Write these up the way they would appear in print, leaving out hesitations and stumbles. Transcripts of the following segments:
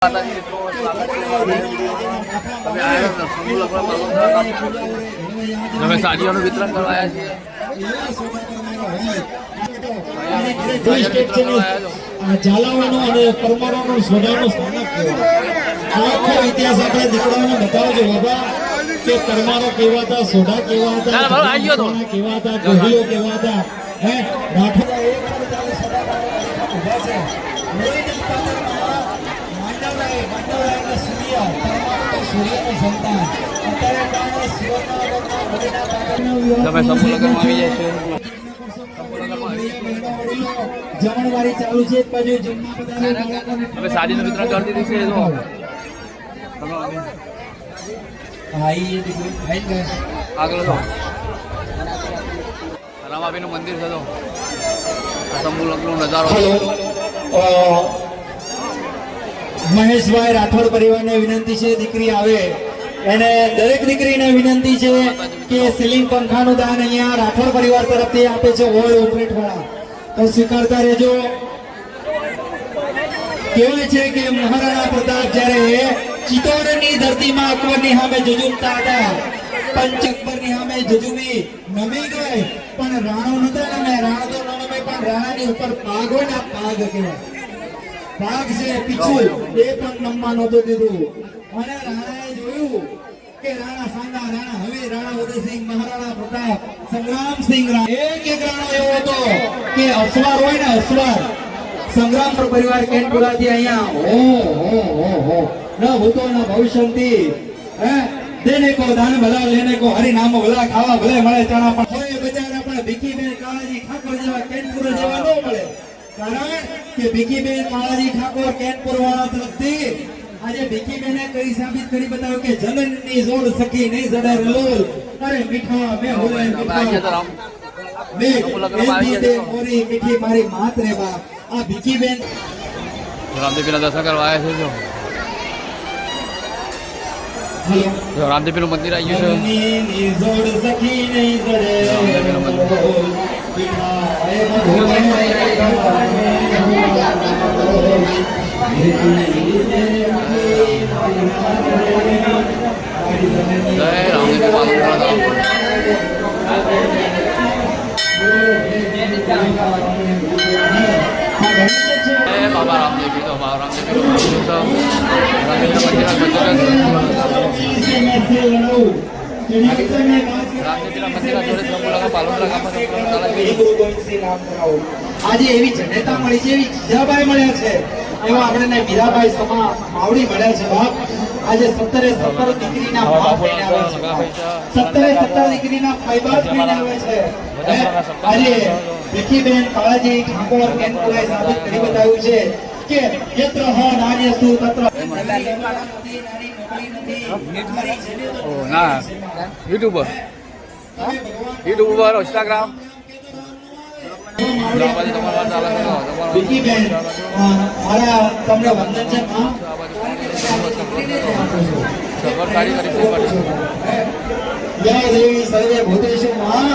તમે સાડીઓનું વિતરણ કરવા ઝાલાવાનું અને પરમારોનું સ્વભાવનું સ્થાનક આખો ઇતિહાસ આપણે દીકરાઓને બતાવજો બાબા કે પરમારો કેવા હતા, સોઢા કેવા હતા, કેવા હતા, કોહલીઓ કેવા હતા. હે રાઠોડ તમે સમૂહ લગ્નમાં આવી જાય છે. જમણવારી ચાલુ છે. તમે સાડીનું વિતરણ કરી દીધું છે. આગળ તો રામાબીનું મંદિર છે. તો સમૂહ લગ્નનો નજારો. મહેશભાઈ રાઠોડ પરિવારને વિનંતી છે, દીકરી આવે એને દરેક દીકરીને વિનંતી છે કે સીલિંગ પંખાનું દાન અહીંયા રાઠોડ પરિવાર તરફથી આપે છે. ઓઇલ ઓપરેટ વાળા તો સ્વીકારતા રહેજો. કહેવાય છે કે મહારાણા પ્રતાપ જ્યારે ચિત્તોડની ધરતીમાં અકબરની સામે જુજુમતા હતા, પંચ અકબરની સામે જુજુમી નમી ગઈ, પણ રાણો નતો નમે. રાણો તો ન નમે, પણ રાણાની ઉપર પાગ હોય ને, પાગ કહેવાય. ભાગ છે પીછું એ પણ નમવા નહોતું દીધું. અને રાણાએ જોયું કે રાણા સાંગા, રાણા હવે, રાણા ઉદયસિંહ, મહારાણા પ્રતાપ, સંગ્રામસિંહ, એક રાણો એવો હતો કે અસવાર હોય ને, અસવાર સંગ્રામ પરિવાર કેનપુરાથી અહીંયા હો ન ભૂતો ન ભવિષ્યંતી. હે દેને કો દાન ભલા, લેને કો હરિ નામ ભલા, ખાવા ભલે મળે ચણા પણ હોય બચારા, પણ ભીખીબેન કાળાજી ઠાકોર જેવા કેનપુર જેવા ન મળે. કારણ કે ભીખીબેન કાળાજી ઠાકોર કેનપુર વાળા તરફથી આજે ભીખીબેને કઈ સાબિત કરી બતાવ્યું કે જનનની જોડ સખી નહીં જડે રલોલ. અરે મીઠા મે હોલે મીઠા મે દે મોરી મીઠી મારી માત રે બાપ. આ ભીખીબેન રામદેવપીરના દર્શન કરવા આવ્યા છે. જો રામદેવપીનું મંદિર આવી ગયું છે. જોડ સખી નહીં જડે રામદેવપીનું મંદિર. બાબા રામદેવી તો આજે એવી જનેતા મળી છે, એવી જીજાભાઈ મળ્યા છે, એવા આપણે મીરાભાઈ સમા માવડી મળ્યા છે. બાપ આજે 17 દીકરીના બાપ બન્યા છે. 17 દીકરીના ફાઈબાર બન્યા છે. આજે ભીખીબેન કાળાજી ઠાકોર કેનપુરાએ સાબિત કરી બતાવ્યું છે કે યત્ર હ નાર્યસ્તુ તત્ર. ના યુટ્યુબ પર ઇન્સ્ટાગ્રામ ભીખીબેન મારા તમને વંદન છે. જય દેવી સર્વે ભૂતેષુ મહા.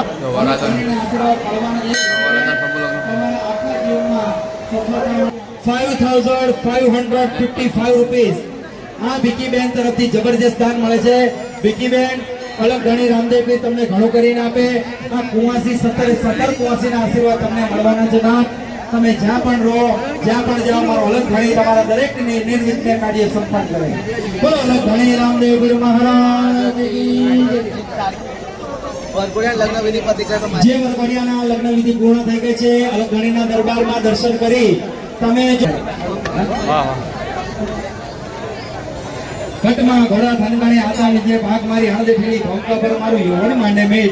5,555 રૂપીસ આ ભીખીબેન તરફથી જબરજસ્ત દાન મળે છે. ભીખીબેન અલગ ઘણી રામદેવપીર તમને ઘણું કરીને આપે. આ કુવાસી 17 કુવાસીના આશીર્વાદ તમને મળવાના છે. બાપ તમે જ્યાં પણ રહો, જ્યાં પણ જાઓ, મારો અલગ ઘણી તમારા દરેક નિર્વિઘ્ન કાર્ય સંપન્ન કરે. બોલો અલગ ઘણી રામદેવપીર મહારાજ. જે વરઘોડિયાના લગ્ન વિધિ પૂર્ણ થઈ ગઈ છે. અલગ ઘણીના દરબારમાં દર્શન કરી તમે ઘટમાં ઘોડા થનગાણે આતા વિજય ભાગ મારી હાથ ફેરી ભોંકા પર મારું યોવન માંડે મેં.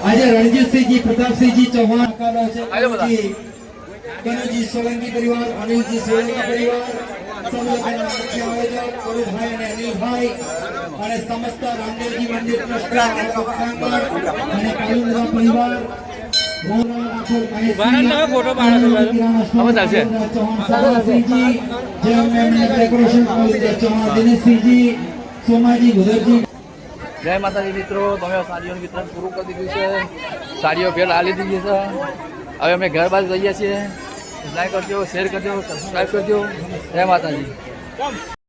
આજે રણજીતસિંહજી, પ્રતાપસિંહજી ચૌહાણ છે, કનુજી સોલંકી પરિવાર, અનિલજી સોલંકી પરિવાર, મુખ્ય આયોજક કરુભાઈ અને અનિલભાઈ અને સમસ્ત રામદેવજી મંદિર ટ્રસ્ટના અને કાલુંદ્રા પરિવાર. જય માતાજી મિત્રો, તમે સાડીઓનું વિતરણ પૂરું કરી દીધું છે. સાડીઓ ભેટ આ લીધી છે. હવે અમે ઘર બાજુ જઈએ છીએ. લાઈક કરજો, શેર કરજો, સબસ્ક્રાઈબ કરજો. જય માતાજી.